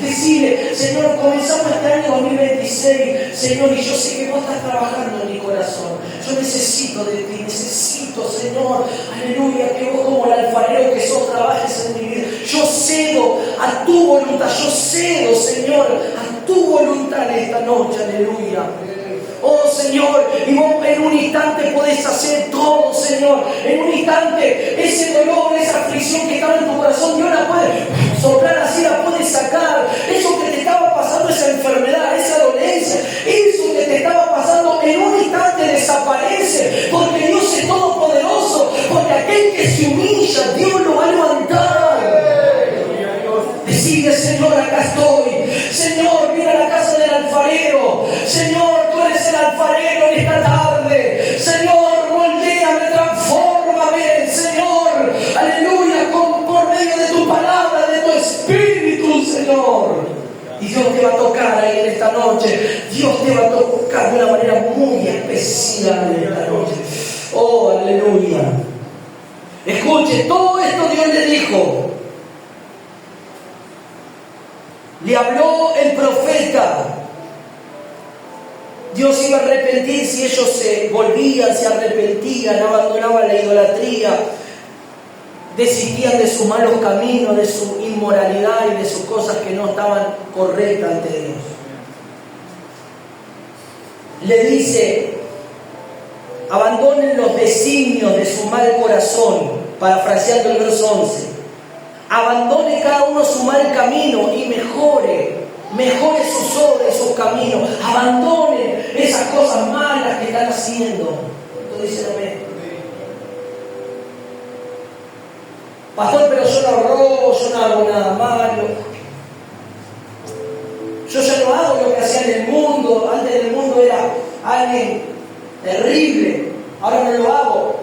Decide, Señor, comenzamos este año 2026, Señor, y yo sé que vos estás trabajando en mi corazón. Yo necesito de ti, necesito, Señor, aleluya, que vos como el alfarero que sos trabajes en mi vida. Yo cedo a tu voluntad, yo cedo, Señor, a tu voluntad en esta noche, aleluya. Oh Señor, y vos en un instante podés hacer todo, Señor. En un instante, ese dolor, esa aflicción que estaba en tu corazón, Dios la puede soplar así, la puede sacar. Eso que te estaba pasando, esa enfermedad, esa dolencia, eso que te estaba pasando, en un instante desaparece. Porque Dios es todopoderoso. Porque aquel que se humilla, Dios lo va a levantar. Decide, Señor, acá estoy. Señor, mira la casa del alfarero. Señor, tú eres el alfarero en esta tarde. Señor, moldéame, transfórmame, Señor. Aleluya, por medio de tu palabra, de tu espíritu, Señor. Y Dios te va a tocar ahí en esta noche. Dios te va a tocar de una manera muy especial en esta noche. Oh, aleluya. Escuche, todo esto Dios le dijo. Le habló el profeta. Dios iba a arrepentir si ellos se volvían, se arrepentían, abandonaban la idolatría, desistían de sus malos caminos, de su inmoralidad y de sus cosas que no estaban correctas ante Dios. Le dice, abandonen los designios de su mal corazón, parafraseando el verso 11. Abandone cada uno su mal camino y mejore sus obras y sus caminos. Abandone esas cosas malas que están haciendo. Entonces dicen amén. Pastor, pero yo no robo, yo no hago nada malo. Yo ya no hago lo que hacía en el mundo. Antes en el mundo era alguien terrible. Ahora no lo hago.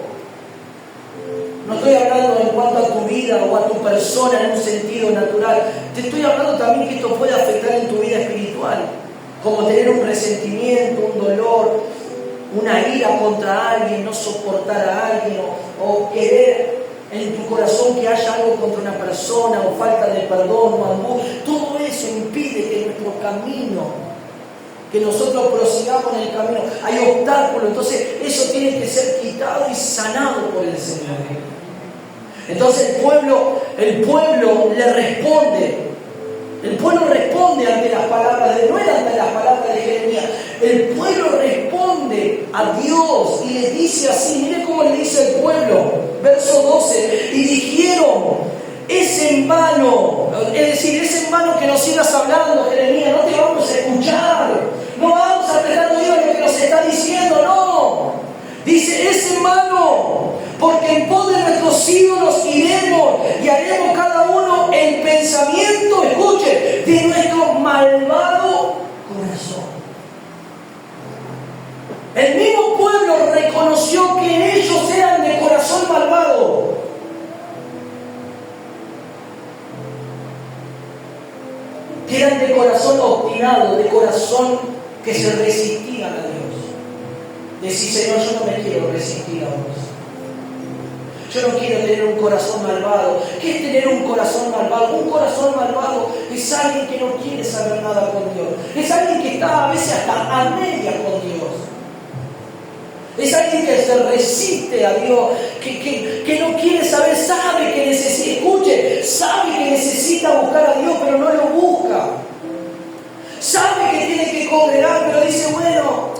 No estoy hablando en cuanto a tu vida o a tu persona en un sentido natural. Te estoy hablando también que esto puede afectar en tu vida espiritual. Como tener un resentimiento, un dolor, una ira contra alguien, no soportar a alguien o querer en tu corazón que haya algo contra una persona o falta de perdón o angustia. Todo eso impide que nuestro camino, que nosotros prosigamos en el camino, hay obstáculos. Entonces eso tiene que ser quitado y sanado por el Señor. Entonces el pueblo le responde. El pueblo responde ante las palabras de Noé, ante las palabras de Jeremías. El pueblo responde a Dios y le dice así. Mire cómo le dice el pueblo. Verso 12. Y dijeron: es en vano. Es decir, es en vano que nos sigas hablando, Jeremías. No te vamos a escuchar. No vamos a prestar oído a lo que nos está diciendo. No. Dice: es en vano, porque en pos de nuestros ídolos iremos y haremos cada uno el pensamiento, escuche, de nuestro malvado corazón. El mismo pueblo reconoció que ellos eran de corazón malvado. Que eran de corazón obstinado, de corazón que se resistían a Dios. Decir: Señor, yo no me quiero resistir a vos. Yo no quiero tener un corazón malvado. ¿Qué es tener un corazón malvado? Un corazón malvado es alguien que no quiere saber nada con Dios. Es alguien que está a veces hasta a media con Dios. Es alguien que se resiste a Dios, que no quiere saber, sabe que necesita, escuche, sabe que necesita buscar a Dios, pero no lo busca. Sabe que tiene que congregar, pero dice: bueno,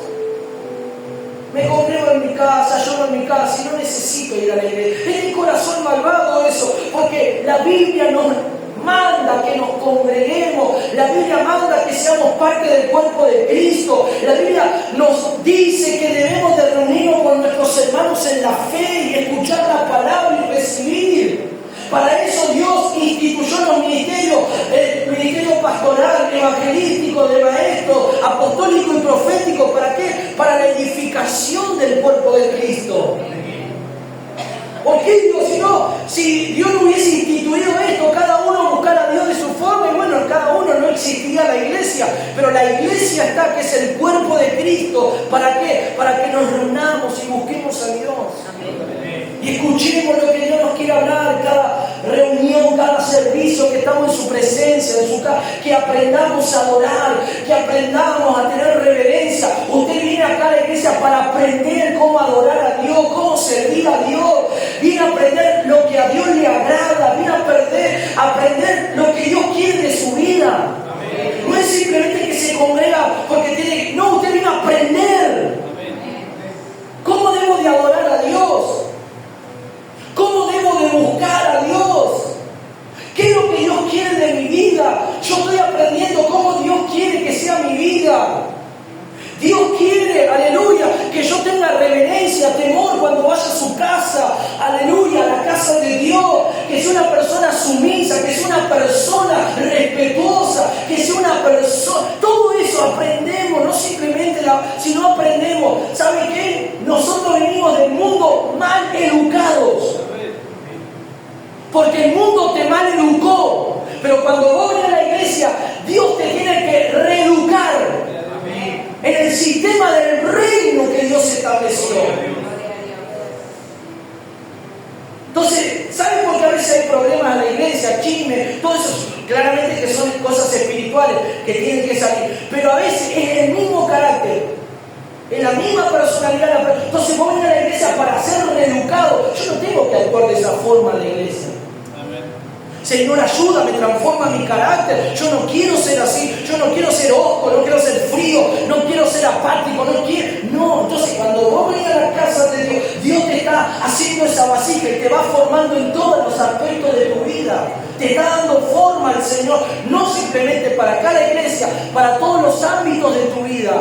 me congrego en mi casa, lloro en mi casa y no necesito ir a la iglesia. Es mi corazón malvado eso, porque la Biblia nos manda que nos congreguemos, la Biblia manda que seamos parte del cuerpo de Cristo, la Biblia nos dice que debemos de reunirnos con nuestros hermanos en la fe y escuchar la palabra y recibir. Para eso Dios instituyó los ministerios, el ministerio pastoral, evangelístico, de maestro, apostólico y profético. ¿Para qué? Para la edificación del cuerpo de Cristo. ¿Por qué digo? Si Dios no hubiese instituido esto, cada uno buscara a Dios de su forma, y bueno, cada uno no existiría la iglesia, pero la iglesia está, que es el cuerpo de Cristo. ¿Para qué? Para que nos reunamos y busquemos a Dios. Y escuchemos lo que Dios nos quiere hablar, cada reunión, cada servicio que estamos en su presencia, en su casa, que aprendamos a adorar, que aprendamos a tener reverencia. Usted viene acá a la iglesia para aprender cómo adorar a Dios, cómo servir a Dios. Viene a aprender lo que a Dios le agrada, viene a aprender lo que Dios quiere de su vida. No es simplemente que se congrega porque tiene, no, usted viene a aprender. ¿Cómo debo de adorar a Dios? ¿Cómo debo de buscar a Dios? ¿Qué es lo que Dios quiere de mi vida? Yo estoy aprendiendo cómo Dios quiere que sea mi vida. Dios quiere, aleluya, que yo tenga reverencia, temor cuando vaya a su casa, aleluya, a la casa de Dios, que sea una persona sumisa, que sea una persona respetuosa, que sea una persona, todo eso aprendemos, no simplemente sino aprendemos. ¿Sabe qué? Nosotros venimos del mundo mal educados, porque el mundo te mal educó, pero cuando vos vienes a la iglesia, Dios te tiene que reeducar en el sistema del reino que Dios estableció. Entonces, ¿saben por qué a veces hay problemas en la iglesia? Chisme, todo eso, claramente que son cosas espirituales que tienen que salir, pero a veces es el mismo carácter, es la misma personalidad. Entonces vos venís a la iglesia para ser reeducado. Yo no tengo que actuar de esa forma en la iglesia. Señor, ayúdame, transforma mi carácter. Yo no quiero ser así, yo no quiero ser osco, no quiero ser frío, no quiero ser apático, no. Entonces cuando vos venís a la casa de Dios, Dios te está haciendo esa vasija y te va formando en todos los aspectos de tu vida. Te está dando forma el Señor, no simplemente para acá la iglesia, para todos los ámbitos de tu vida.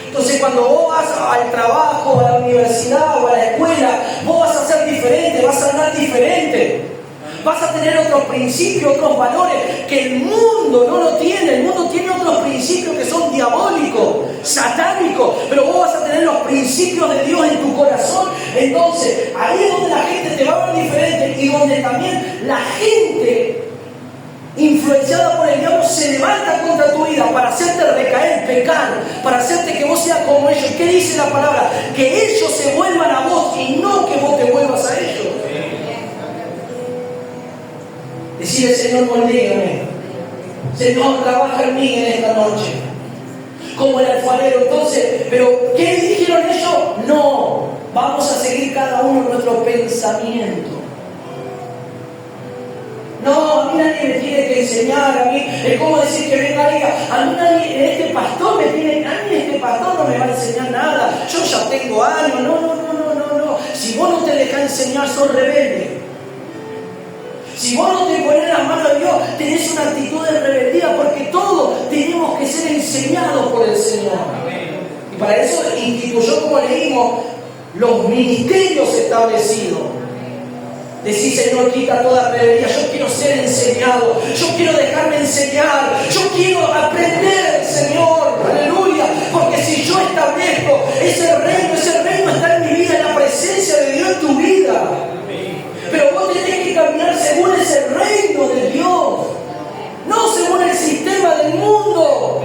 Entonces cuando vos vas al trabajo, a la universidad o a la escuela, vos vas a ser diferente, vas a hablar diferente. Vas a tener otros principios, otros valores que el mundo no lo tiene. El mundo tiene otros principios que son diabólicos, satánicos, pero vos vas a tener los principios de Dios en tu corazón. Entonces, ahí es donde la gente te va a ver diferente y donde también la gente influenciada por el diablo se levanta contra tu vida para hacerte recaer, pecar, para hacerte que vos seas como ellos. ¿Qué dice la palabra? Que ellos se vuelvan a vos y no que vos te vuelvas a ellos. Decirle, Señor, moldéame. Señor, trabaja en mí en esta noche. Como el alfarero. Entonces, ¿pero qué dijeron ellos? No, vamos a seguir cada uno nuestro pensamiento. No, a mí nadie me tiene que enseñar, a mí es como decir que venga y diga, a mí nadie, este pastor no me va a enseñar nada, yo ya tengo años, no. Si vos no te dejás enseñar, sos rebelde. Si vos no te pones en las manos de Dios, tenés una actitud de rebeldía, porque todos tenemos que ser enseñados por el Señor. Y para eso instituyó, como leímos, los ministerios establecidos. Decir, Señor, quita toda rebeldía. Yo quiero ser enseñado. Yo quiero dejarme enseñar. Yo quiero aprender, Señor. Aleluya. Porque si yo establezco ese reino está en mi vida, en la presencia de Dios en tu vida. Pero vos tenés que caminar según ese reino de Dios. No según el sistema del mundo.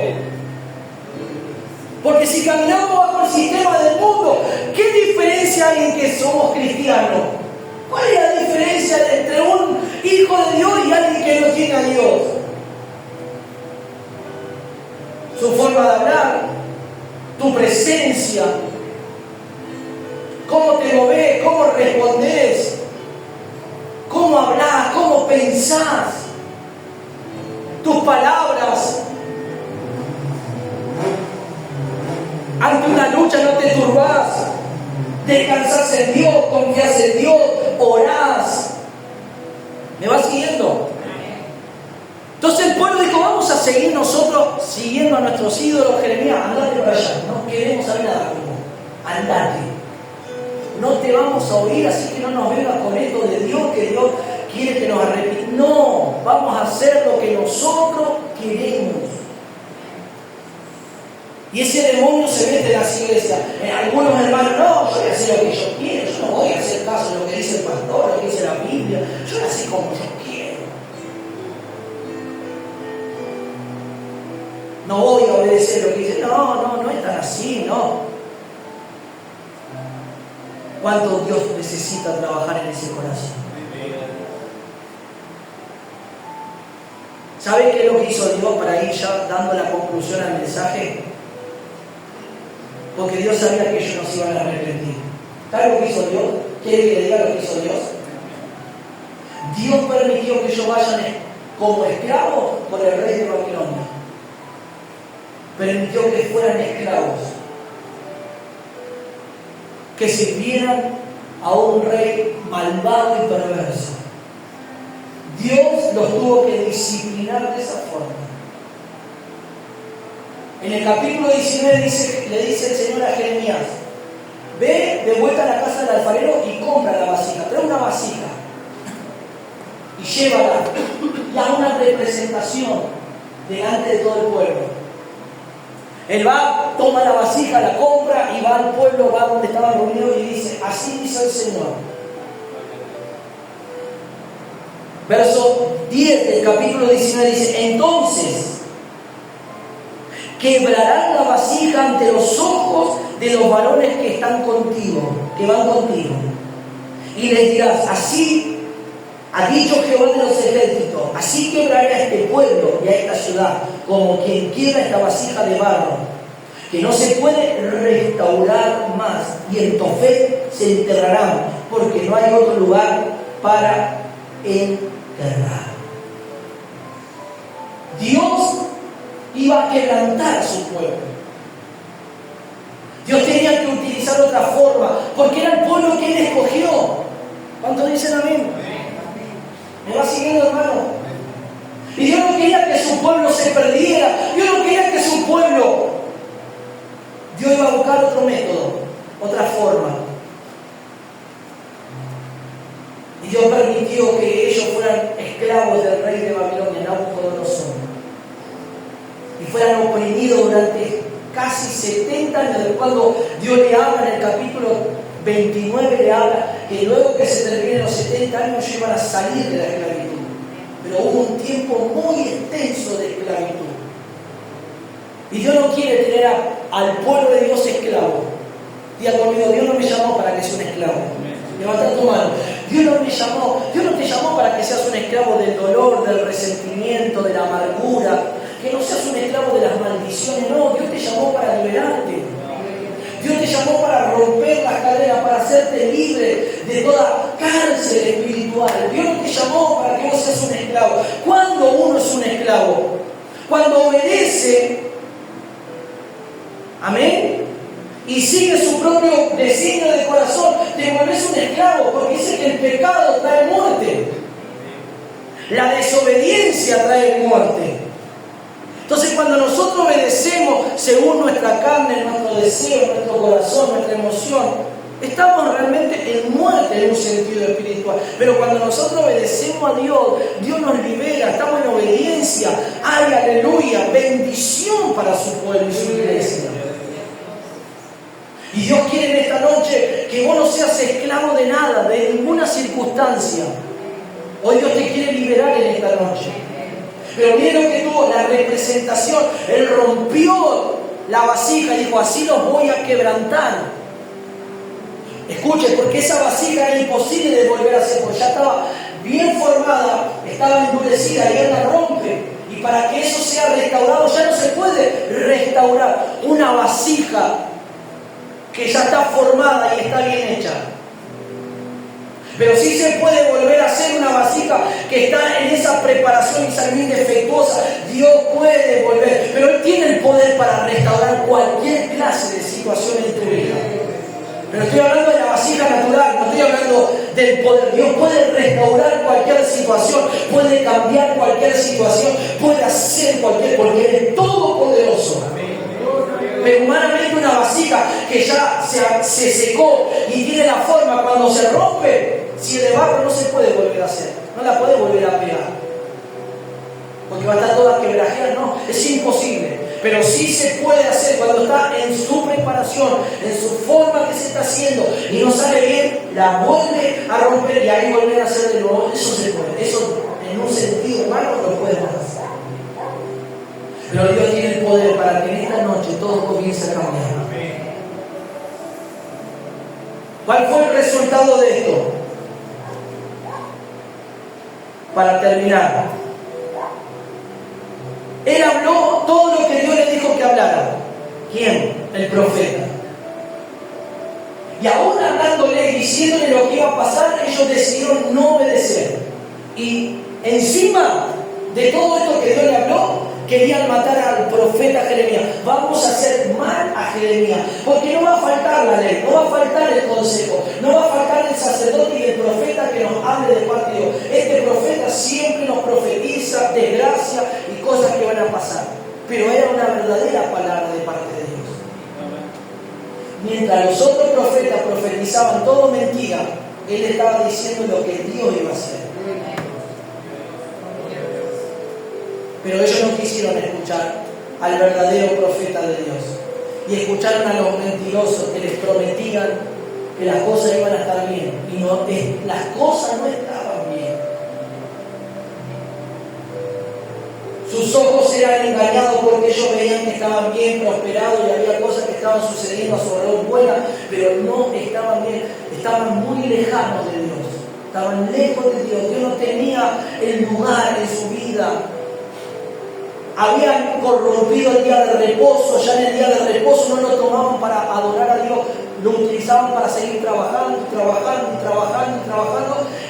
Porque si caminamos bajo el sistema del mundo, ¿qué diferencia hay en que somos cristianos? ¿Cuál es la diferencia entre un hijo de Dios y alguien que no tiene a Dios? Su forma de hablar, tu presencia, cómo te movés, cómo respondés, cómo hablás, cómo pensás, tus palabras. Ante una lucha no te turbás. Descansás en Dios, confías en Dios, orás. ¿Me vas siguiendo? Entonces el pueblo dijo, vamos a seguir nosotros siguiendo a nuestros ídolos. Jeremías, andate para allá, no queremos saber nada contigo. Andate. No te vamos a oír, así que no nos vengas con esto de Dios, que Dios quiere que nos arrepintamos. No, vamos a hacer lo que nosotros queremos. Y ese demonio se mete en las iglesias. Algunos hermanos, no, yo voy a hacer lo que yo quiero, yo no voy a hacer caso de lo que dice el pastor, lo que dice la Biblia, yo voy a hacer como yo quiero. No voy a obedecer lo que dice, no es tan así, no. ¿Cuánto Dios necesita trabajar en ese corazón? ¿Sabe qué es lo que hizo Dios para ir ya dando la conclusión al mensaje? Porque Dios sabía que ellos no se iban a arrepentir. ¿Sabe lo que hizo Dios? ¿Quiere que le diga lo que hizo Dios? Dios permitió que ellos vayan como esclavos por el rey de Babilonia. Permitió que fueran esclavos, que sirvieran a un rey malvado y perverso. Dios los tuvo que disciplinar de esa forma. En el capítulo 19 le dice el Señor a Jeremías, ve de vuelta a la casa del alfarero y compra la vasija, trae una vasija y llévala y haz una representación delante de todo el pueblo. Él va, toma la vasija, la compra y va al pueblo, va donde estaban reunidos y dice, así dice el Señor. Verso 10 del capítulo 19 dice, entonces quebrarán la vasija ante los ojos de los varones que están contigo, que van contigo. Y les dirás, así ha dicho Jehová de los ejércitos, así quebraré a este pueblo y a esta ciudad, como quien quiebra esta vasija de barro, que no se puede restaurar más, y en Tofet se enterrarán, porque no hay otro lugar para enterrar. Dios iba a quebrantar a su pueblo. Dios tenía que utilizar otra forma, porque era el pueblo que Él escogió. ¿Cuántos dicen amén? ¿Me va siguiendo, hermano? Y Dios no quería que su pueblo se perdiera. Dios no quería que su pueblo... Dios iba a buscar otro método, otra forma. Y Dios permitió que ellos fueran esclavos del rey de Babilonia, Nabucodonosor, y fueran oprimidos durante casi 70 años. Cuando Dios le habla en el capítulo 29, le habla que luego que se terminen los 70 años ellos iban a salir de la esclavitud. Pero hubo un tiempo muy extenso de esclavitud. Y Dios no quiere tener al pueblo de Dios esclavo. Diga conmigo, Dios no me llamó para que sea un esclavo. Levanta tu mano. Dios no te llamó para que seas un esclavo del dolor, del resentimiento, de la amargura, que no seas un esclavo de las maldiciones. No, Dios te llamó para liberarte. Dios te llamó para romper las cadenas, para hacerte libre de toda cárcel espiritual. Dios no te llamó para que vos seas un esclavo. ¿Cuándo uno es un esclavo? Cuando obedece, amén, y sigue su propio designio de corazón, te vuelves un esclavo, porque dice que el pecado trae muerte. La desobediencia trae muerte. Entonces, cuando nosotros obedecemos según nuestra carne, nuestro deseo, nuestro corazón, nuestra emoción, estamos realmente en muerte en un sentido espiritual. Pero cuando nosotros obedecemos a Dios, Dios nos libera, estamos en obediencia. ¡Ay, aleluya! Bendición para su pueblo y su iglesia. Y Dios quiere en esta noche que vos no seas esclavo de nada, de ninguna circunstancia. Hoy Dios te quiere liberar en esta noche. Pero miren lo que tuvo, la representación. Él rompió la vasija y dijo, así los voy a quebrantar. Escuche, porque esa vasija era imposible de volver a hacer, porque ya estaba bien formada, estaba endurecida y él la rompe. Y para que eso sea restaurado, ya no se puede restaurar una vasija que ya está formada y está bien hecha. Pero sí se puede volver a hacer una vasija que está en esa preparación y salir defectuosa. Dios puede volver, pero Él tiene el poder para restaurar cualquier clase de situación en tu vida. Pero estoy hablando de la vasija natural, no estoy hablando del poder. Dios puede restaurar cualquier situación, puede cambiar cualquier situación, puede hacer cualquier, porque Él es todopoderoso. Pero humanamente una vasija que ya se secó y tiene la forma, cuando se rompe, si es de barro no se puede volver a hacer, no la puede volver a pegar, porque va a estar toda quebrajera, no, es imposible. Pero sí se puede hacer cuando está en su preparación, en su forma que se está haciendo y no sale bien, la vuelve a romper y ahí volver a hacer de nuevo. Eso se puede, eso en un sentido humano lo podemos hacer. Pero Dios tiene el poder para que en esta noche todo comience a cambiar. ¿Cuál fue el resultado de esto? Para terminar, él habló todo lo que Dios le dijo que hablara. ¿Quién? El profeta. Y aún hablándole y diciéndole lo que iba a pasar, ellos decidieron no obedecer. Y encima de todo esto que Dios le habló, querían matar al profeta Jeremías. Vamos a hacer mal a Jeremías, porque no va a faltar la ley, no va a faltar el consejo, no va a faltar el sacerdote y el profeta que nos hable de parte de Dios. Este profeta siempre nos profetiza desgracia y cosas que van a pasar, pero era una verdadera palabra de parte de Dios. Mientras los otros profetas profetizaban todo mentira, él estaba diciendo lo que Dios iba a hacer. Pero ellos no quisieron escuchar al verdadero profeta de Dios y escucharon a los mentirosos que les prometían que las cosas iban a estar bien y no, las cosas no estaban bien. Sus ojos eran engañados porque ellos veían que estaban bien prosperados y había cosas que estaban sucediendo a su alrededor buenas, pero no estaban bien, estaban muy lejanos de Dios, estaban lejos de Dios. Dios no tenía el lugar en su vida. Habían corrompido el día de reposo, ya en el día de reposo no lo tomaban para adorar a Dios, lo utilizaban para seguir trabajando,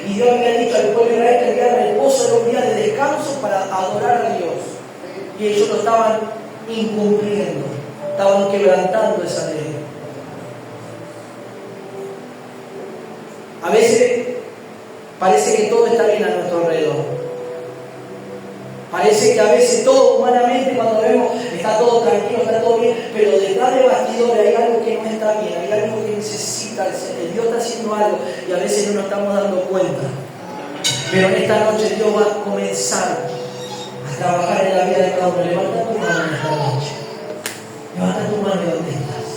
y Dios había dicho al pueblo de Israel que el día de reposo era un día de descanso para adorar a Dios, y ellos lo estaban incumpliendo, estaban quebrantando esa ley. A veces parece que todo está bien a nuestro alrededor. Parece que a veces todo humanamente, cuando vemos, está todo tranquilo, está todo bien, pero detrás de bastidores hay algo que no está bien, hay algo que necesita, Dios está haciendo algo y a veces no nos estamos dando cuenta. Pero en esta noche Dios va a comenzar a trabajar en la vida de cada uno. Levanta tu mano en esta noche. Levanta tu mano donde estás.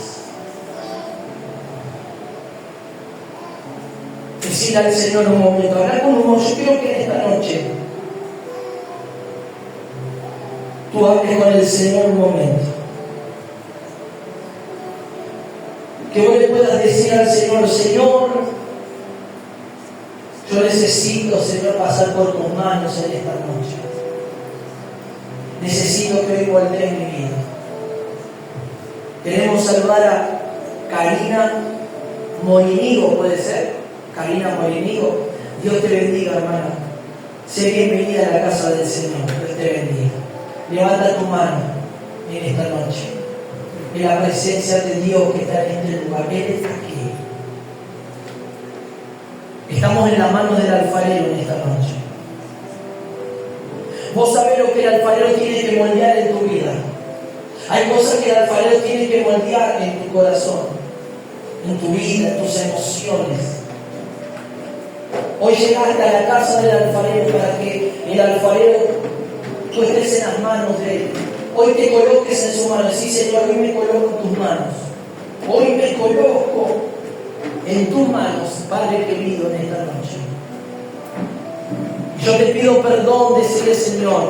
Decirle al Señor un momento, hablar con un momento. Yo quiero que en esta noche tú hables con el Señor un momento. Que vos le puedas decir al Señor, Señor, yo necesito, Señor, pasar por tus manos en esta noche. Necesito que hoy voltee mi vida. Queremos saludar a Karina Morinigo, ¿puede ser? Karina Morinigo. Dios te bendiga, hermana. Sé bienvenida a la casa del Señor. Dios te bendiga. Levanta tu mano en esta noche. En la presencia de Dios que está en este lugar. Él está aquí. Estamos en las manos del alfarero en esta noche. Vos sabés lo que el alfarero tiene que moldear en tu vida. Hay cosas que el alfarero tiene que moldear en tu corazón, en tu vida, en tus emociones. Hoy llegaste a la casa del alfarero para que el alfarero, tú estés en las manos de él. Hoy te coloques en su mano. Sí, Señor, hoy me coloco en tus manos. Hoy me coloco en tus manos, Padre querido, en esta noche. Yo te pido perdón, decirle, Señor.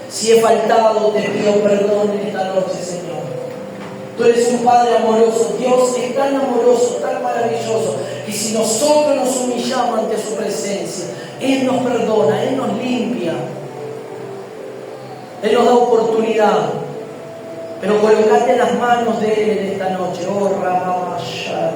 Si he faltado, te pido perdón en esta noche, Señor. Tú eres un Padre amoroso. Dios es tan amoroso, tan maravilloso, que si nosotros nos humillamos ante su presencia, Él nos perdona, Él nos limpia. Él nos da oportunidad. Pero colocate en las manos de Él en esta noche. Oh, Ramamashara.